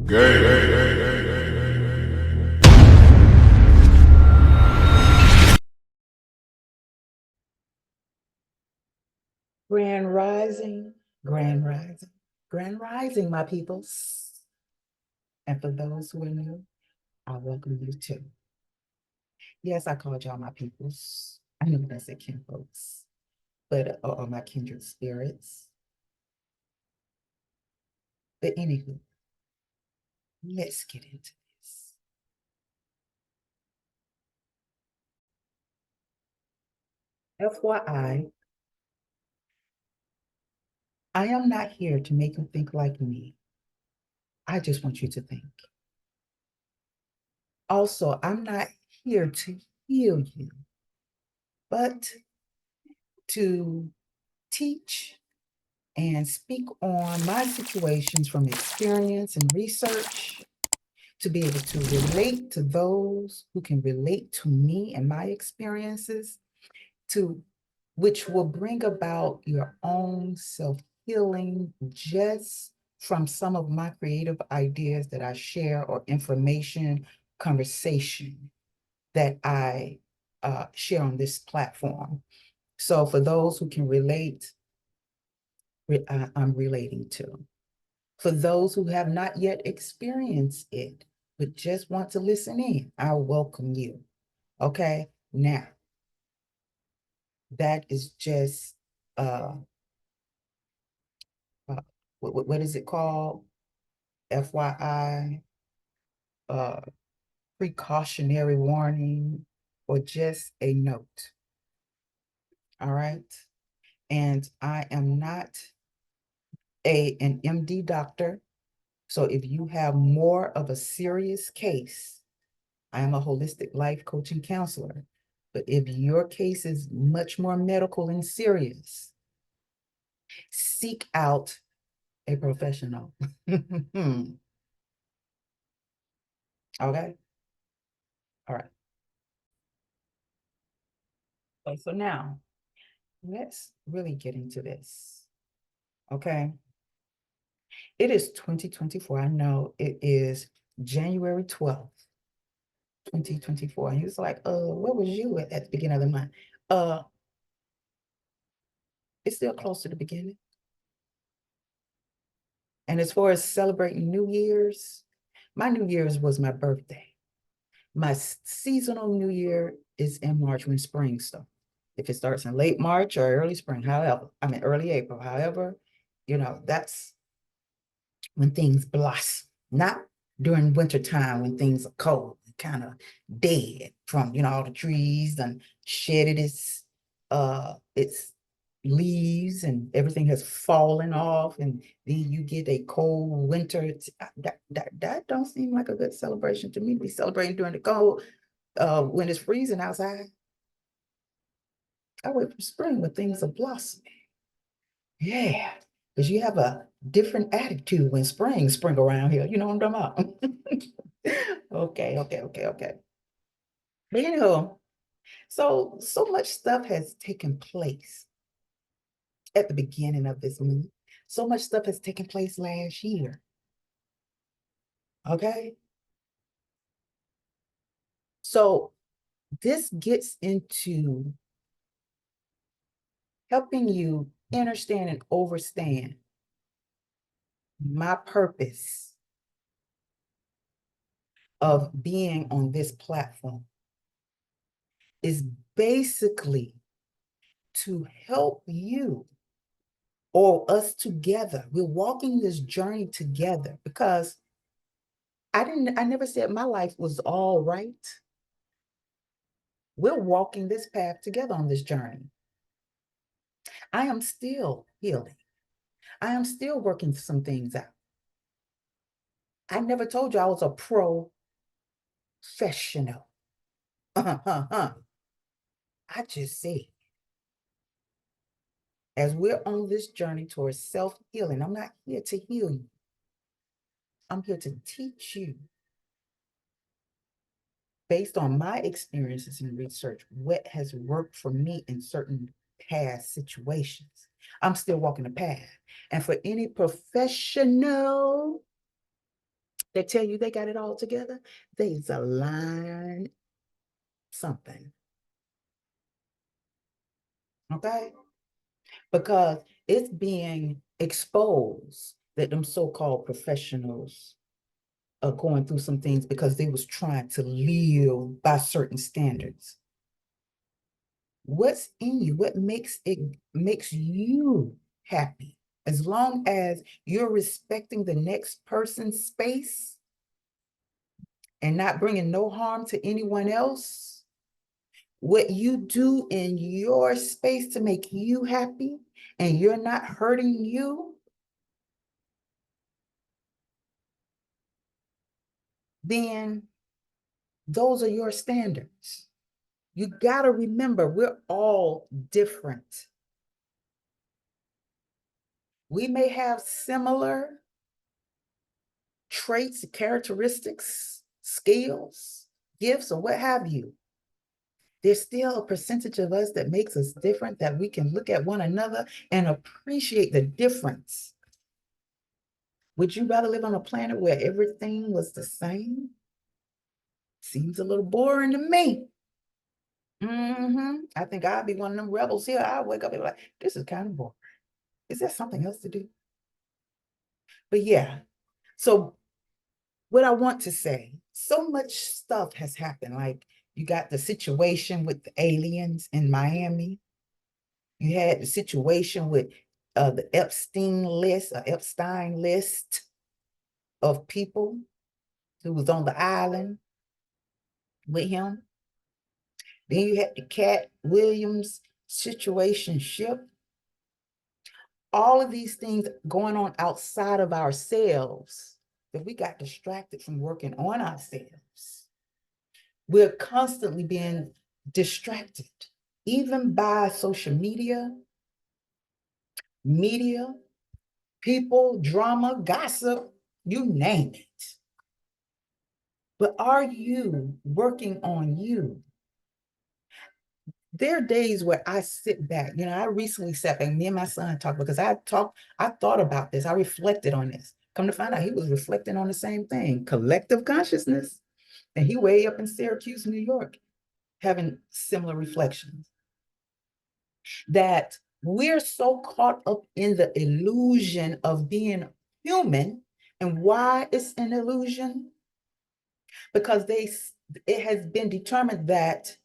Grand rising, grand rising, grand rising, my peoples. And for those who are new, I welcome you too. Yes, I called y'all my peoples. I know that's a kin folks, but or my kindred spirits. But anywho, let's get into this. FYI, I am not here to make you think like me. I just want you to think. Also, I'm not here to heal you, but to teach and speak on my situations from experience and research to be able to relate to those who can relate to me and my experiences, to which will bring about your own self-healing just from some of my creative ideas that I share, or information, conversation that I share on this platform. So for those who can relate, I'm relating to. For those who have not yet experienced it, but just want to listen in, I welcome you. Okay, now that is just uh what is it called? FYI, uh, precautionary warning, or just a note. All right, and I am not an MD doctor, so if you have more of a serious case, I am a holistic life coaching counselor. But if your case is much more medical and serious, seek out a professional. Okay? All right. Okay, so now let's really get into this. Okay. It is 2024. I know it is January 12th, 2024. And he was like, where was you at the beginning of the month? Uh, it's still close to the beginning. And as far as celebrating New Year's, my New Year's was my birthday. My seasonal New Year is in March when spring starts. If it starts in late March or early spring, however, I mean early April, however, that's when things blossom. Not during winter time when things are cold, kind of dead from all the trees and shedded its leaves and everything has fallen off, and then you get a cold winter. That don't seem like a good celebration to me. We celebrating during the cold when it's freezing outside. I wait for spring when things are blossoming. Yeah, because you have a different attitude when spring around here. You know what I'm talking about? Okay. But so much stuff has taken place at the beginning of this month. So much stuff has taken place last year. Okay. So this gets into helping you understand and understand my purpose of being on this platform is basically to help you, or us together. We're walking this journey together, because I never said my life was all right. We're walking this path together on this journey. I am still healing. I am still working some things out. I never told you I was a professional. I just said, as we're on this journey towards self-healing, I'm not here to heal you. I'm here to teach you, based on my experiences and research, what has worked for me in certain past situations. I'm still walking the path. And for any professional They tell you they got it all together. They's a line something. Okay? Because it's being exposed that them so-called professionals are going through some things because they was trying to live by certain standards. What's in you? What makes you happy? As long as you're respecting the next person's space and not bringing no harm to anyone else, what you do in your space to make you happy and you're not hurting you, then those are your standards. You got to remember, we're all different. We may have similar traits, characteristics, skills, gifts, or what have you. There's still a percentage of us that makes us different, that we can look at one another and appreciate the difference. Would you rather live on a planet where everything was the same? Seems a little boring to me. I think I'd be one of them rebels here. I'll wake up and be like, this is kind of boring. Is there something else to do? But yeah, so what I want to say, so much stuff has happened. Like you got the situation with the aliens in Miami. You had the situation with the Epstein list of people who was on the island with him. Then you had the Cat Williams situation ship. All of these things going on outside of ourselves that we got distracted from working on ourselves. We're constantly being distracted, even by social media, people, drama, gossip, you name it. But are you working on you? There are days where I sit back. I recently sat back, me and my son talked because I thought about this. I reflected on this. Come to find out, he was reflecting on the same thing, collective consciousness. And he way up in Syracuse, New York, having similar reflections. That we're so caught up in the illusion of being human. And why it's an illusion? Because it has been determined that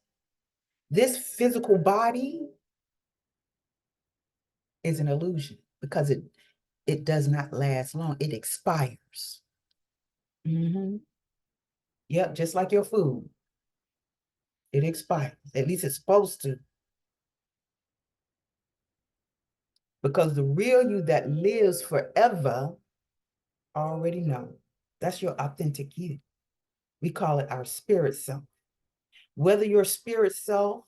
this physical body is an illusion because it does not last long. It expires. Yep, just like your food. It expires. At least it's supposed to. Because the real you that lives forever already know. That's your authentic you. We call it our spirit self. Whether your spirit self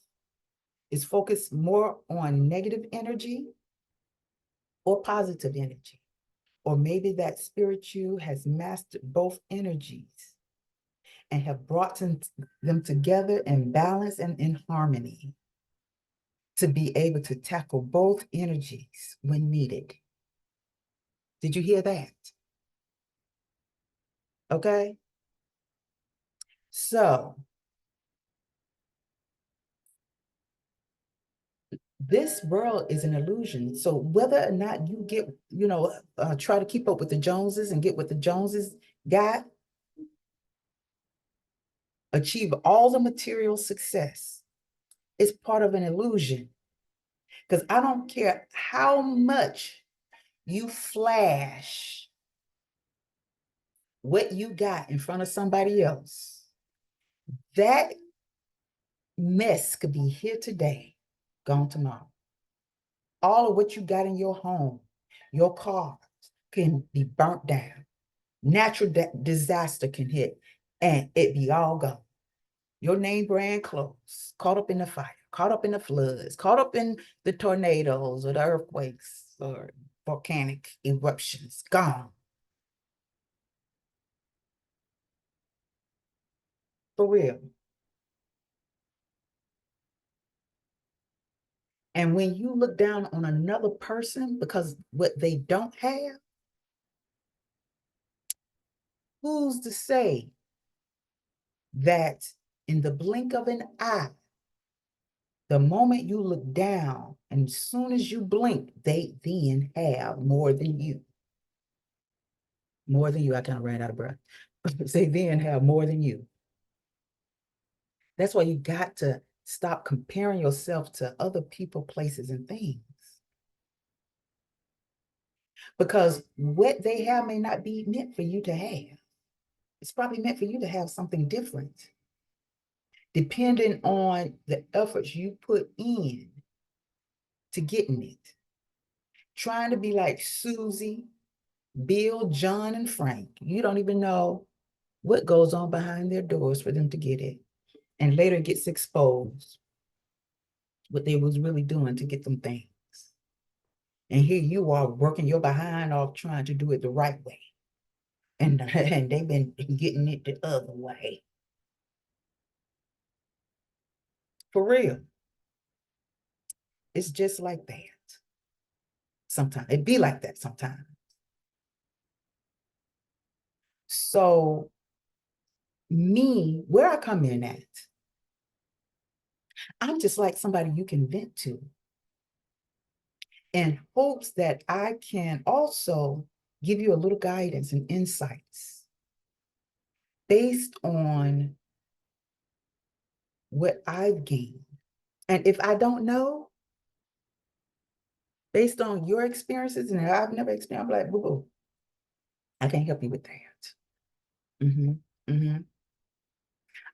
is focused more on negative energy or positive energy, or maybe that spirit you has mastered both energies and have brought them together in balance and in harmony to be able to tackle both energies when needed. Did you hear that? Okay. So this world is an illusion. So whether or not you get, try to keep up with the Joneses and get what the Joneses got, achieve all the material success, it's part of an illusion. Because I don't care how much you flash what you got in front of somebody else, that mess could be here today, gone tomorrow. All of what you got in your home, your cars can be burnt down. Natural disaster can hit and it be all gone. Your name brand clothes, caught up in the fire, caught up in the floods, caught up in the tornadoes or the earthquakes or volcanic eruptions, gone. For real. And when you look down on another person because what they don't have, Who's to say that in the blink of an eye, the moment you look down, and as soon as you blink, they then have more than you. More than you. I kind of ran out of breath. They then have more than you. That's why you got to stop comparing yourself to other people, places, and things. Because what they have may not be meant for you to have. It's probably meant for you to have something different, depending on the efforts you put in to getting it. Trying to be like Susie, Bill, John, and Frank. You don't even know what goes on behind their doors for them to get it. And later it gets exposed what they was really doing to get them things. And here you are working your behind off trying to do it the right way. And they've been getting it the other way. For real. It's just like that. Sometimes it be like that sometimes. So me, where I come in at, I'm just like somebody you can vent to, in hopes that I can also give you a little guidance and insights based on what I've gained. And if I don't know, based on your experiences and I've never experienced, I'm like, boo-boo, I can't help you with that.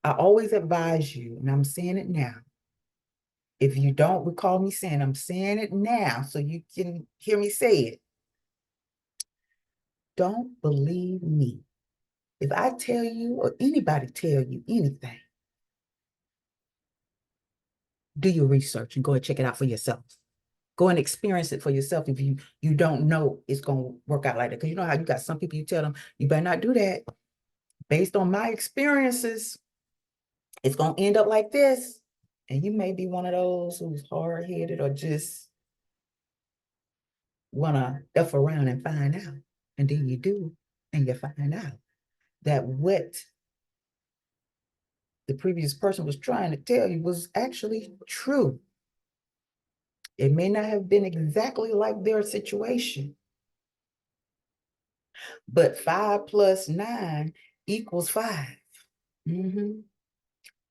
I always advise you, and I'm saying it now. If you don't recall me saying, I'm saying it now so you can hear me say it. Don't believe me. If I tell you or anybody tell you anything, do your research and go and check it out for yourself. Go and experience it for yourself if you don't know it's going to work out like that. Because you know how you got some people, you tell them, you better not do that. Based on my experiences, it's going to end up like this. And you may be one of those who's hard-headed or just want to F around and find out. And then you do, and you find out that what the previous person was trying to tell you was actually true. It may not have been exactly like their situation, but 5 plus 9 equals 5. Mm-hmm.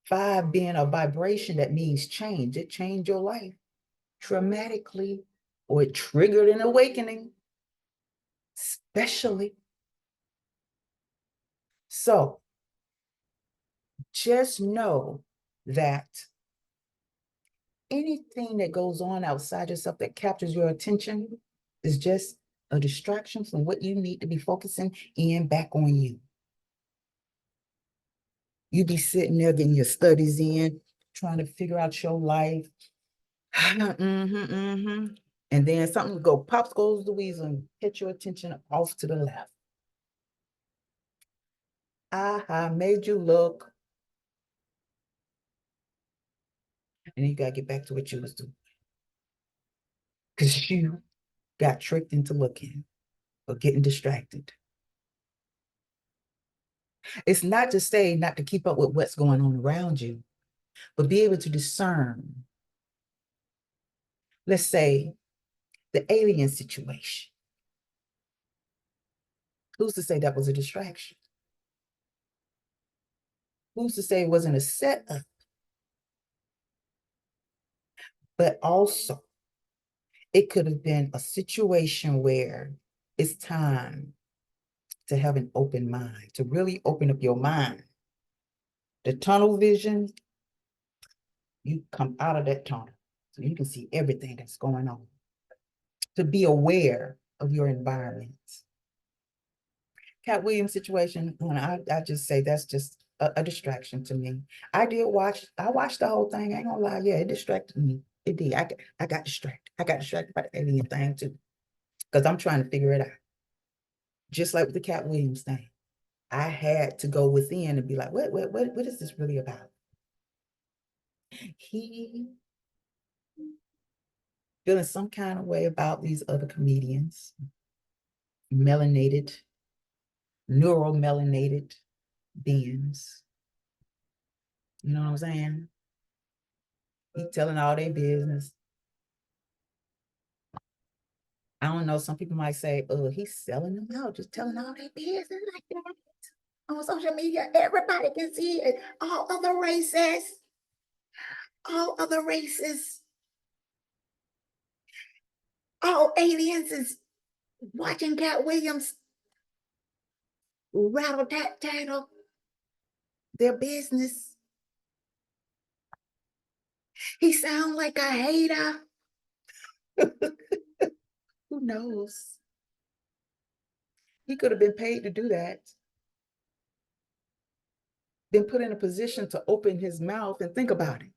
5 being a vibration that means change. It changed your life dramatically, or it triggered an awakening, especially. So just know that anything that goes on outside yourself that captures your attention is just a distraction from what you need to be focusing in back on you. You be sitting there getting your studies in, trying to figure out your life. And then something go, pops goes the weasel and hit your attention off to the left. Aha, made you look. And you got to get back to what you was doing. Because you got tricked into looking or getting distracted. It's not to say not to keep up with what's going on around you, but be able to discern. Let's say the alien situation. Who's to say that was a distraction? Who's to say it wasn't a setup? But also, it could have been a situation where it's time to have an open mind, to really open up your mind. The tunnel vision, you come out of that tunnel so you can see everything that's going on. To be aware of your environment. Cat Williams situation, I just say that's just a distraction to me. I watched the whole thing. I ain't gonna lie, yeah, it distracted me. It did. I got distracted. I got distracted by the alien thing too, because I'm trying to figure it out. Just like with the Cat Williams thing, I had to go within and be like, what is this really about? He feeling some kind of way about these other comedians, melanated, neuromelanated beings. You know what I'm saying? He's telling all their business. I don't know. Some people might say, "Oh, he's selling them out, just telling all their business like that on social media. Everybody can see it. All other races, all aliens is watching Cat Williams rattle tat tattle their business. He sounds like a hater." Who knows? He could have been paid to do that, been put in a position to open his mouth and think about it.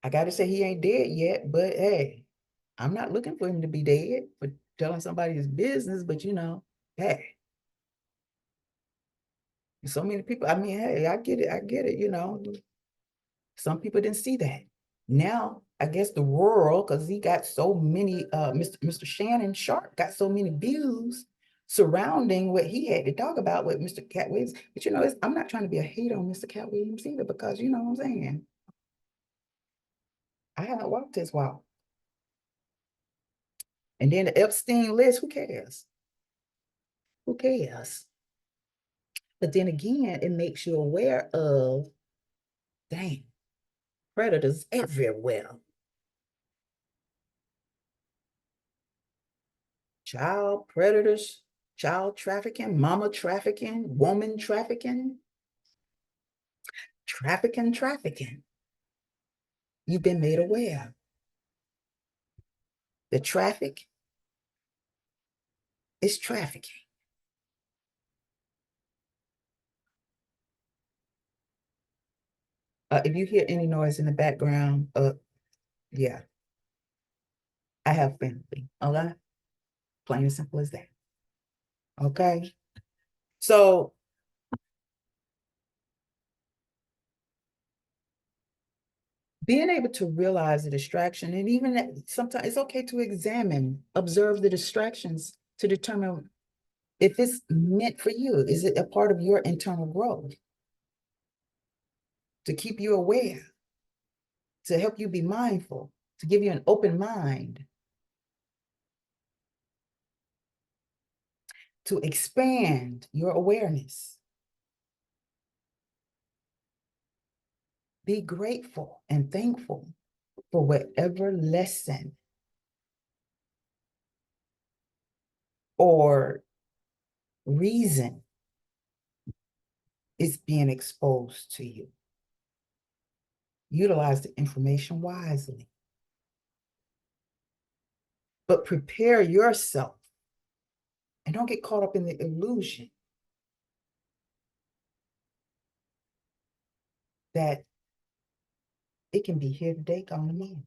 I got to say, he ain't dead yet, but hey, I'm not looking for him to be dead for telling somebody his business, but hey, so many people, I mean, hey, I get it, some people didn't see that. Now, I guess the world, because he got so many, Mr. Shannon Sharp got so many views surrounding what he had to talk about with Mr. Cat Williams. But I'm not trying to be a hater on Mr. Cat Williams either, because you know what I'm saying? I haven't walked his walk. And then the Epstein list, who cares? Who cares? But then again, it makes you aware of, dang, predators everywhere. Child predators, child trafficking, mama trafficking, woman trafficking, trafficking. You've been made aware. The traffic is trafficking. If you hear any noise in the background, yeah, I have family. Okay, plain and simple as that. Okay, so being able to realize the distraction, and even that sometimes it's okay to observe the distractions to determine if it's meant for you. Is it a part of your internal growth to keep you aware, to help you be mindful, to give you an open mind, to expand your awareness? Be grateful and thankful for whatever lesson or reason is being exposed to you. Utilize the information wisely, but prepare yourself and don't get caught up in the illusion that it can be here today, gone tomorrow.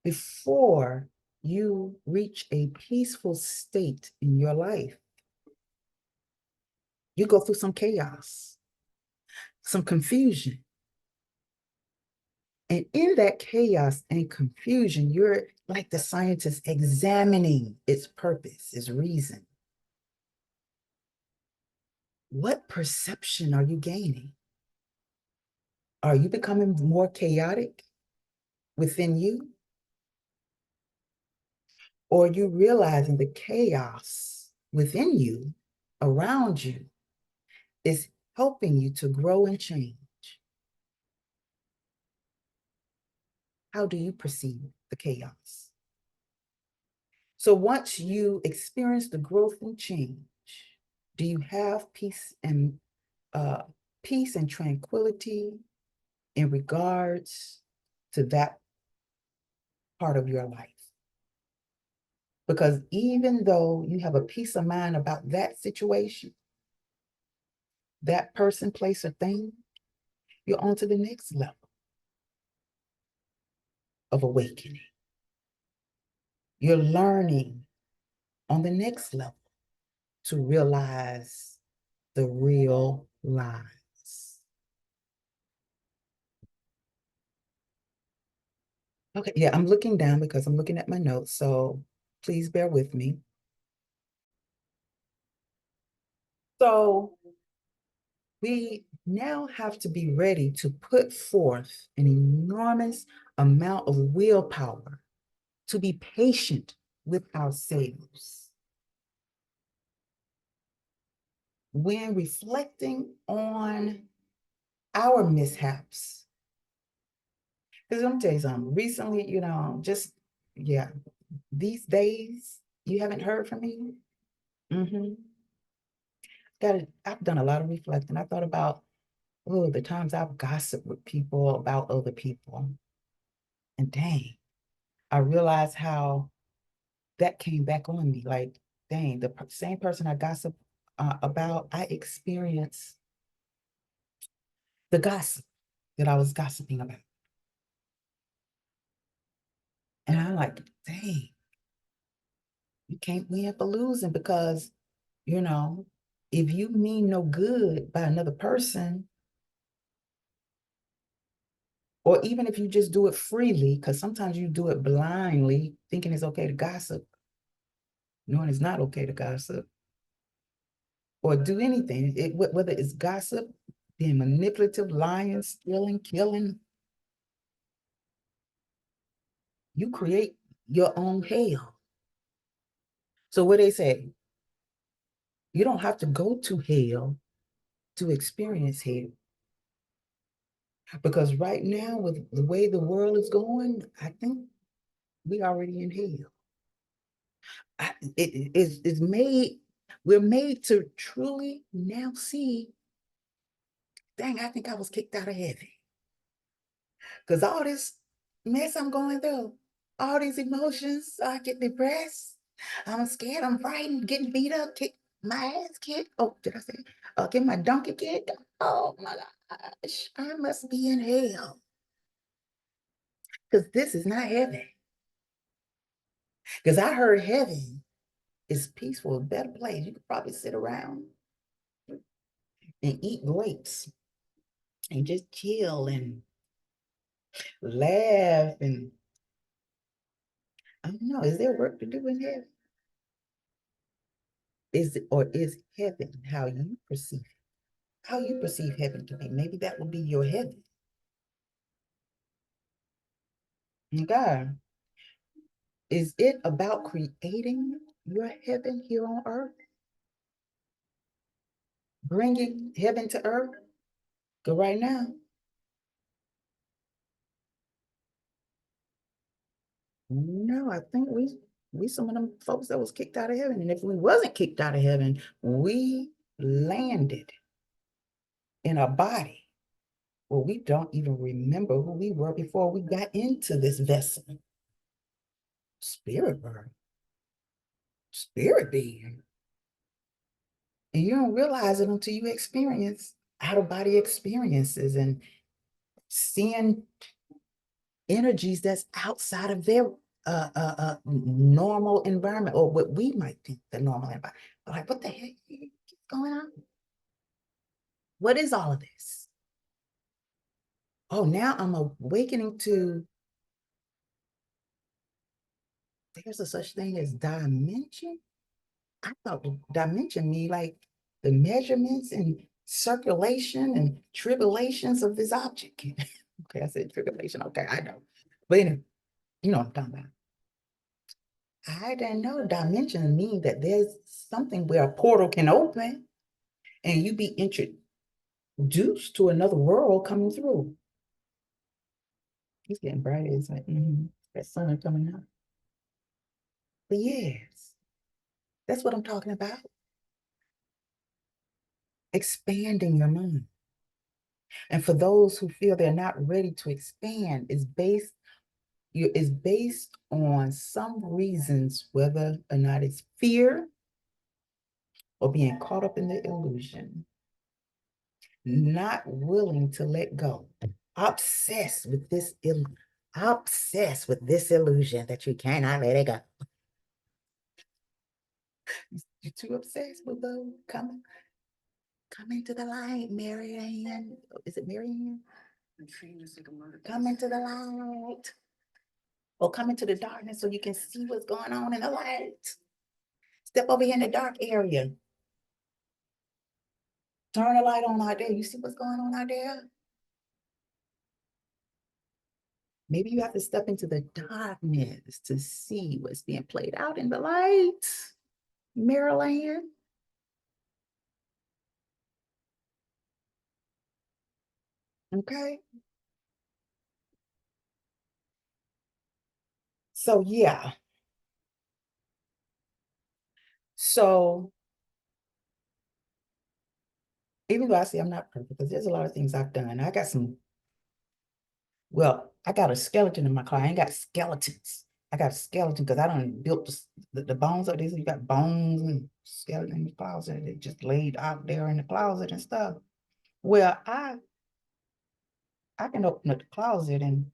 Before you reach a peaceful state in your life, you go through some chaos, some confusion. And in that chaos and confusion, you're like the scientist examining its purpose, its reason. What perception are you gaining? Are you becoming more chaotic within you? Or are you realizing the chaos within you, around you, is helping you to grow and change? How do you perceive the chaos? So once you experience the growth and change, do you have uh, peace and tranquility in regards to that part of your life? Because even though you have a peace of mind about that situation, that person, place, or thing, you're on to the next level of awakening. You're learning on the next level to realize the real lies. Okay, yeah, I'm looking down because I'm looking at my notes, so please bear with me. So we now have to be ready to put forth an enormous amount of willpower to be patient with ourselves. When reflecting on our mishaps, because I'm tell you something, recently, yeah, these days, you haven't heard from me. Mm-hmm. I've done a lot of reflecting. I thought about, oh, the times I've gossiped with people about other people. And dang, I realized how that came back on me. Like, dang, the same person I gossip about, I experienced the gossip that I was gossiping about. And I'm like, dang, you can't win for losing because, you know, if you mean no good by another person, or even if you just do it freely, because sometimes you do it blindly, thinking it's okay to gossip, knowing it's not okay to gossip, or do anything, whether it's gossip, being manipulative, lying, stealing, killing, you create your own hell. So what they say, you don't have to go to hell to experience hell. Because right now, with the way the world is going, I think we already in hell. It's made, we're made to truly now see, dang, I think I was kicked out of heaven. Because all this mess I'm going through, all these emotions, I get depressed, I'm scared, I'm frightened, getting beat up, kicked, my ass kicked. Oh, did I say, get my donkey kicked? Oh my gosh, I must be in hell. Because this is not heaven. Because I heard heaven is peaceful, a better place. You could probably sit around and eat grapes and just chill and laugh. And I don't know, is there work to do in heaven? Is heaven how you perceive it? How you perceive heaven to be? Maybe that will be your heaven. Okay. Is it about creating your heaven here on earth? Bringing heaven to earth? Because right now, no, I think we some of them folks that was kicked out of heaven. And if we wasn't kicked out of heaven, we landed in a body where we don't even remember who we were before we got into this vessel. Spirit bird, spirit being. And you don't realize it until you experience out-of-body experiences and seeing energies that's outside of their normal environment, or what we might think the normal environment. Like, what the heck is going on? What is all of this? Oh, now I'm awakening to there's a such thing as dimension. I thought the dimension mean like the measurements and circulation and tribulations of this object. Okay, I said tribulation. Okay, I know. But anyway, you know what I'm talking about. I didn't know dimension mean that there's something where a portal can open and you be introduced to another world coming through. It's getting brighter. It's like, that sun coming out. But yes, that's what I'm talking about. Expanding your mind. And for those who feel they're not ready to expand, is based on some reasons, whether or not it's fear or being caught up in the illusion, not willing to let go, obsessed with this illusion that you cannot let it go. You're too obsessed with the come into the light, Marianne. Is it Marianne? Come into the light. Or come into the darkness so you can see what's going on in the light. Step over here in the dark area. Turn the light on out there. You see what's going on out there? Maybe you have to step into the darkness to see what's being played out in the light. Maryland. Okay. So yeah. So even though I say I'm not perfect, because there's a lot of things I've done. I got some, well, I got a skeleton in my closet. I ain't got skeletons. I got a skeleton because I done built the bones of these. You got bones and skeleton in the closet. They just laid out there in the closet and stuff. Well, I can open up the closet and,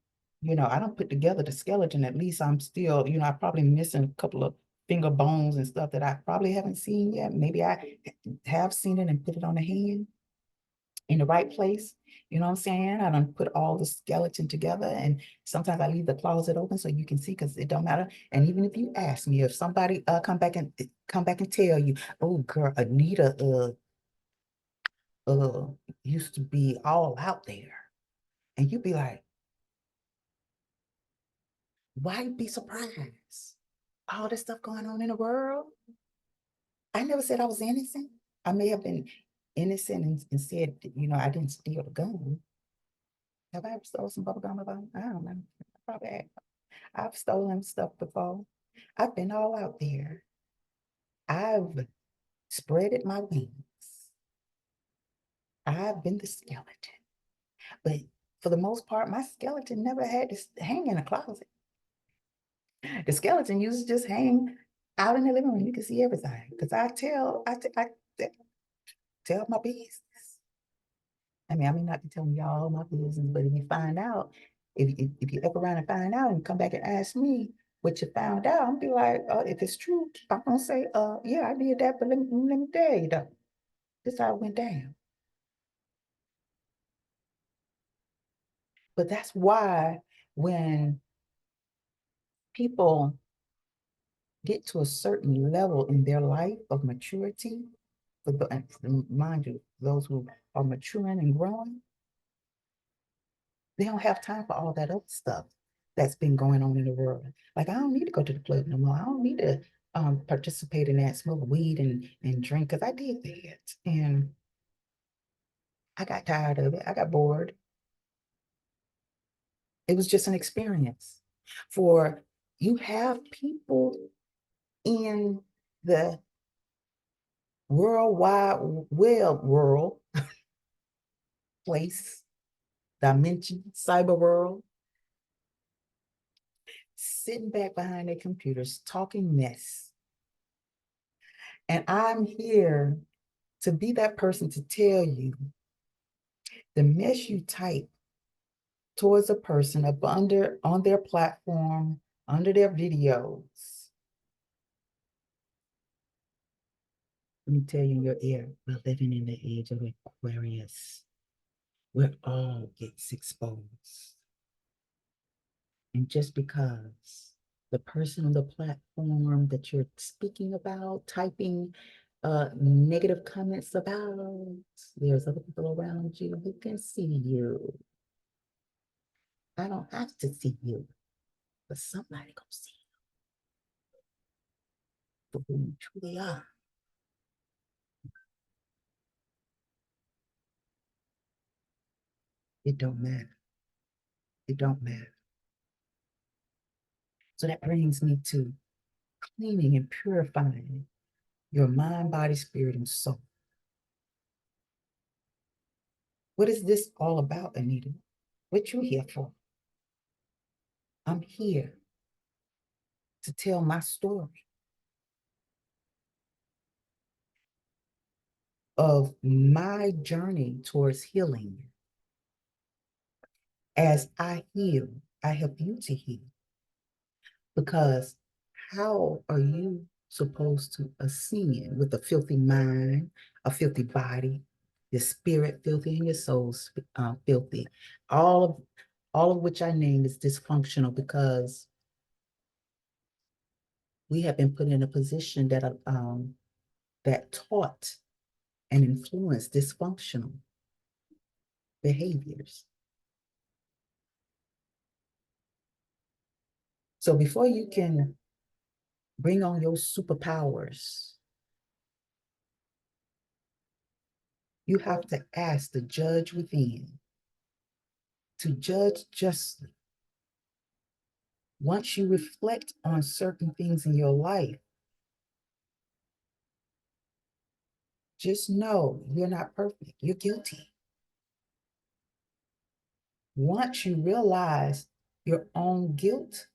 I don't put together the skeleton. At least I'm still, I probably missing a couple of finger bones and stuff that I probably haven't seen yet. Maybe I have seen it and put it on the hand in the right place. You know what I'm saying? I don't put all the skeleton together, and sometimes I leave the closet open so you can see, because it don't matter. And even if you ask me, if somebody come back and tell you, oh girl, Anita uh used to be all out there, and you be like, why be surprised? All this stuff going on in the world. I never said I was innocent. I may have been innocent and said, I didn't steal the gun. Have I ever stole some bubble gum about? I don't know. Probably have. I've stolen stuff before. I've been all out there. I've spreaded my wings. I've been the skeleton. But for the most part, my skeleton never had to hang in a closet. The skeleton used to just hang out in the living room. You can see everything. Because I tell my business. I mean, I may not be telling y'all my business, but if you find out, if you ever around and find out and come back and ask me what you found out, I'll be like, if it's true, I'm gonna say, yeah, I did that, but let me tell you though, this is how it went down. But that's why when people get to a certain level in their life of maturity, mind you, those who are maturing and growing, they don't have time for all that other stuff that's been going on in the world. Like, I don't need to go to the club no more. I don't need to participate in that, smoke weed and drink, because I did that. And I got tired of it. I got bored. It was just an experience. For you have people in the World Wide Web world, place, dimension, cyber world, sitting back behind their computers talking mess. And I'm here to be that person to tell you the mess you type towards a person up under on their platform, under their videos. Let me tell you in your ear, we're living in the age of Aquarius, where all gets exposed. And just because the person on the platform that you're speaking about, typing negative comments about, there's other people around you who can see you. I don't have to see you, but somebody gonna see you for who you truly are. It don't matter. It don't matter. So that brings me to cleaning and purifying your mind, body, spirit, and soul. What is this all about, Anita? What you here for? I'm here to tell my story of my journey towards healing. As I heal, I help you to heal. Because how are you supposed to ascend with a filthy mind, a filthy body, your spirit filthy and your soul filthy? All of all of which I name is dysfunctional, because we have been put in a position that taught and influence dysfunctional behaviors. So before you can bring on your superpowers, you have to ask the judge within to judge justly. Once you reflect on certain things in your life, just know you're not perfect. You're guilty. Once you realize your own guilt,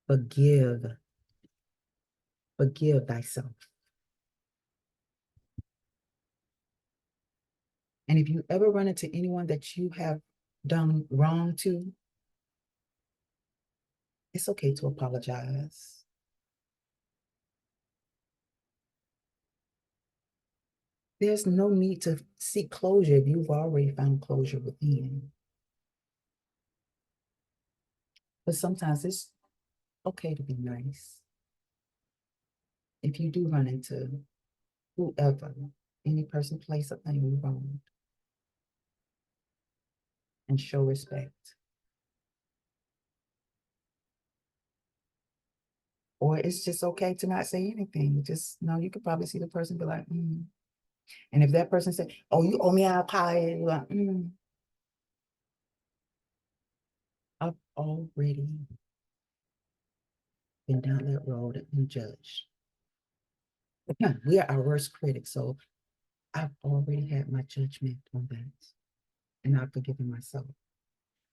forgive. Forgive thyself. And if you ever run into anyone that you have done wrong to, it's okay to apologize. There's no need to seek closure if you've already found closure within. But sometimes it's okay to be nice. If you do run into whoever, any person, place, or thing you wronged, and show respect. Or it's just okay to not say anything. Just know you could probably see the person be like, mm. And if that person said, oh, you owe me an apology, you're like, I've already been down that road and judged. Yeah, we are our worst critics, so I've already had my judgment on that, and I've forgiven myself.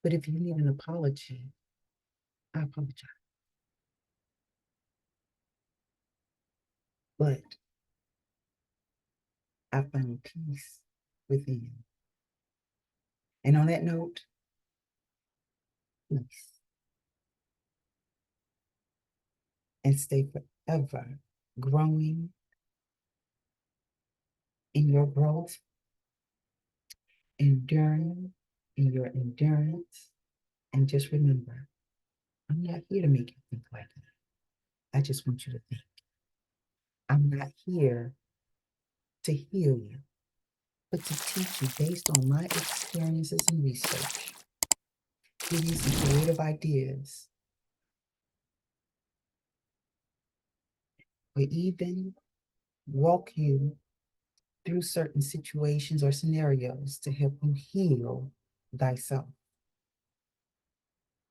But if you need an apology, I apologize. But I found peace within. And on that note, peace. And stay forever growing in your growth, enduring in your endurance. And just remember, I'm not here to make you think like that. I just want you to think. I'm not here to heal you, but to teach you based on my experiences and research. Give you some creative ideas, or even walk you through certain situations or scenarios to help you heal thyself.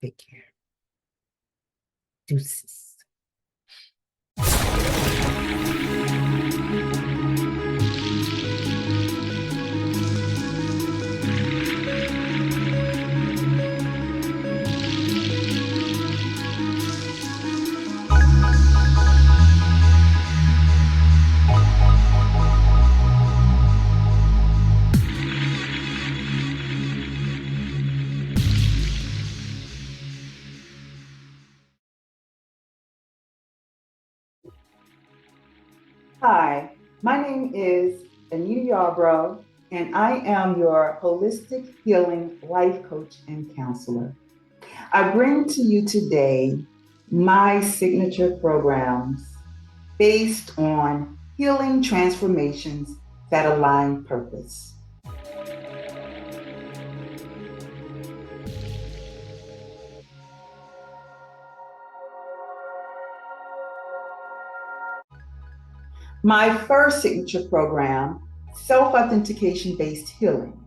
Take care. Deuces. Hi, my name is AnitaYarbrough, and I am your holistic healing life coach and counselor. I bring to you today my signature programs based on healing transformations that align purpose. My first signature program, self-authentication based healing.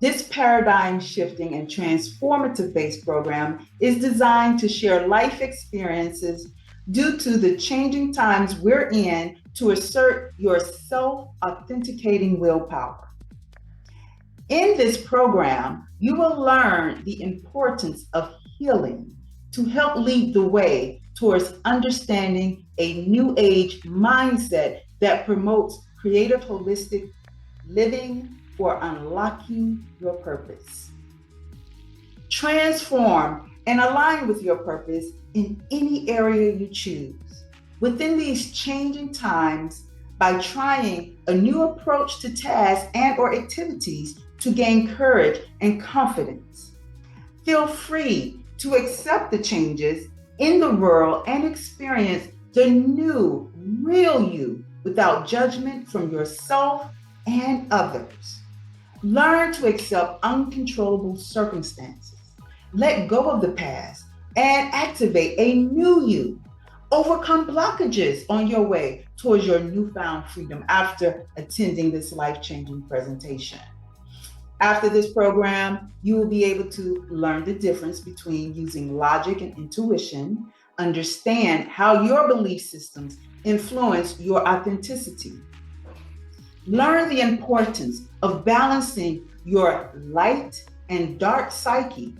This paradigm shifting and transformative based program is designed to share life experiences due to the changing times we're in to assert your self-authenticating willpower. In this program, you will learn the importance of healing to help lead the way towards understanding a new age mindset that promotes creative holistic living for unlocking your purpose. Transform and align with your purpose in any area you choose. Within these changing times, by trying a new approach to tasks and or activities to gain courage and confidence. Feel free to accept the changes in the world and experience the new, real you without judgment from yourself and others. Learn to accept uncontrollable circumstances. Let go of the past and activate a new you. Overcome blockages on your way towards your newfound freedom after attending this life-changing presentation. After this program, you will be able to learn the difference between using logic and intuition, understand how your belief systems influence your authenticity. Learn the importance of balancing your light and dark psyche.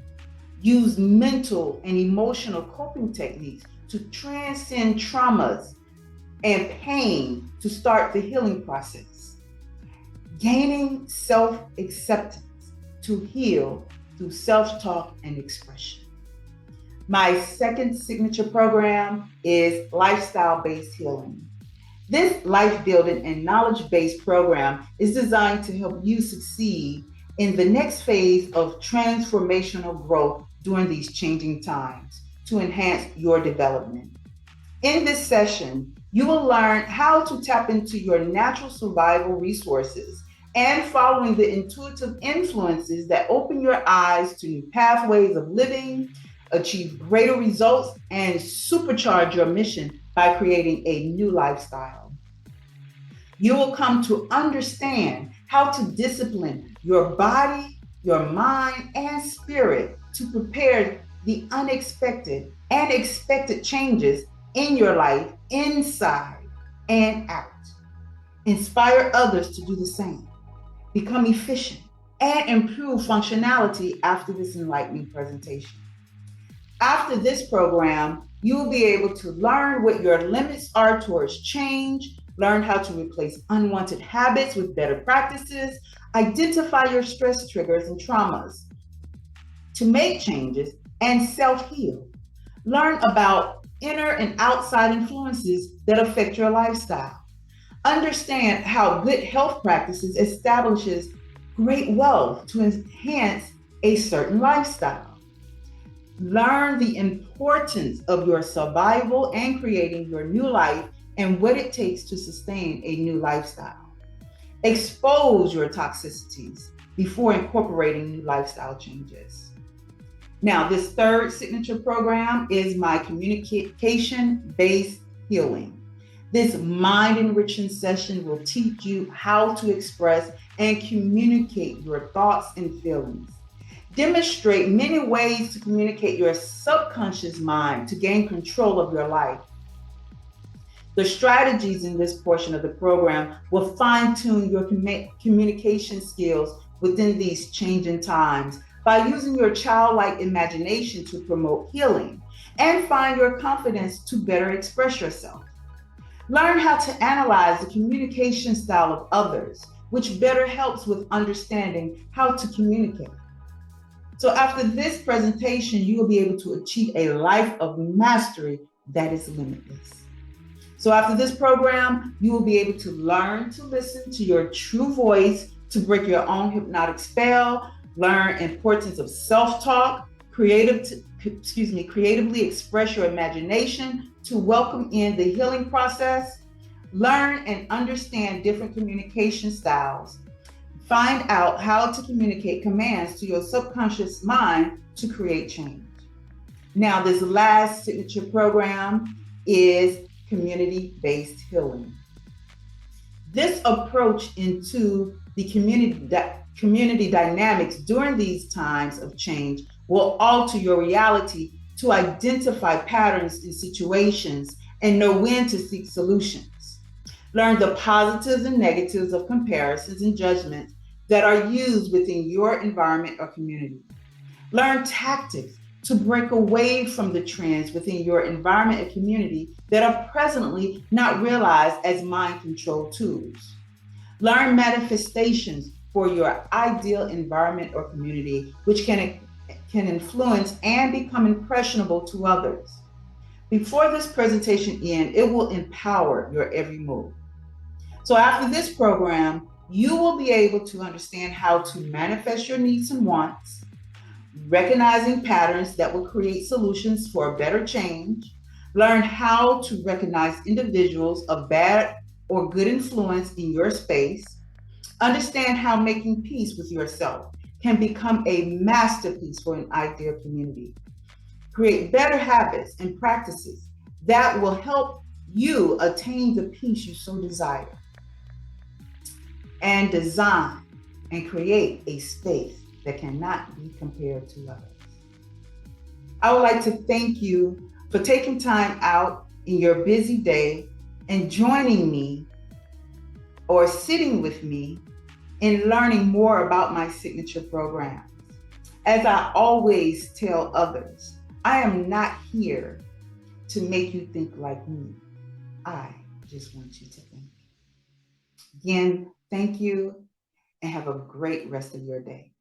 Use mental and emotional coping techniques to transcend traumas and pain to start the healing process. Gaining self-acceptance to heal through self-talk and expression. My second signature program is lifestyle-based healing. This life-building and knowledge-based program is designed to help you succeed in the next phase of transformational growth during these changing times to enhance your development. In this session, you will learn how to tap into your natural survival resources and following the intuitive influences that open your eyes to new pathways of living, achieve greater results, and supercharge your mission by creating a new lifestyle. You will come to understand how to discipline your body, your mind, and spirit to prepare the unexpected and expected changes in your life, inside and out. Inspire others to do the same. Become efficient and improve functionality after this enlightening presentation. After this program, you will be able to learn what your limits are towards change, learn how to replace unwanted habits with better practices, identify your stress triggers and traumas, to make changes and self-heal. Learn about inner and outside influences that affect your lifestyle. Understand how good health practices establishes great wealth to enhance a certain lifestyle. Learn the importance of your survival and creating your new life and what it takes to sustain a new lifestyle. Expose your toxicities before incorporating new lifestyle changes. Now, this third signature program is my communication-based healing. This mind-enriching session will teach you how to express and communicate your thoughts and feelings. Demonstrate many ways to communicate your subconscious mind to gain control of your life. The strategies in this portion of the program will fine-tune your communication skills within these changing times by using your childlike imagination to promote healing and find your confidence to better express yourself. Learn how to analyze the communication style of others, which better helps with understanding how to communicate. So after this presentation, you will be able to achieve a life of mastery that is limitless. So after this program, you will be able to learn to listen to your true voice to break your own hypnotic spell, learn importance of self-talk, creatively express your imagination to welcome in the healing process, learn and understand different communication styles, find out how to communicate commands to your subconscious mind to create change. Now, this last signature program is community-based healing. This approach into the community dynamics during these times of change will alter your reality to identify patterns in situations and know when to seek solutions. Learn the positives and negatives of comparisons and judgments that are used within your environment or community. Learn tactics to break away from the trends within your environment and community that are presently not realized as mind control tools. Learn manifestations for your ideal environment or community, which can influence and become impressionable to others. Before this presentation ends, it will empower your every move. So after this program, you will be able to understand how to manifest your needs and wants, recognizing patterns that will create solutions for a better change, learn how to recognize individuals of bad or good influence in your space. Understand how making peace with yourself can become a masterpiece for an ideal community. Create better habits and practices that will help you attain the peace you so desire. And design and create a space that cannot be compared to others. I would like to thank you for taking time out in your busy day and joining me or sitting with me in learning more about my signature programs. As I always tell others, I am not here to make you think like me. I just want you to think. Again, thank you and have a great rest of your day.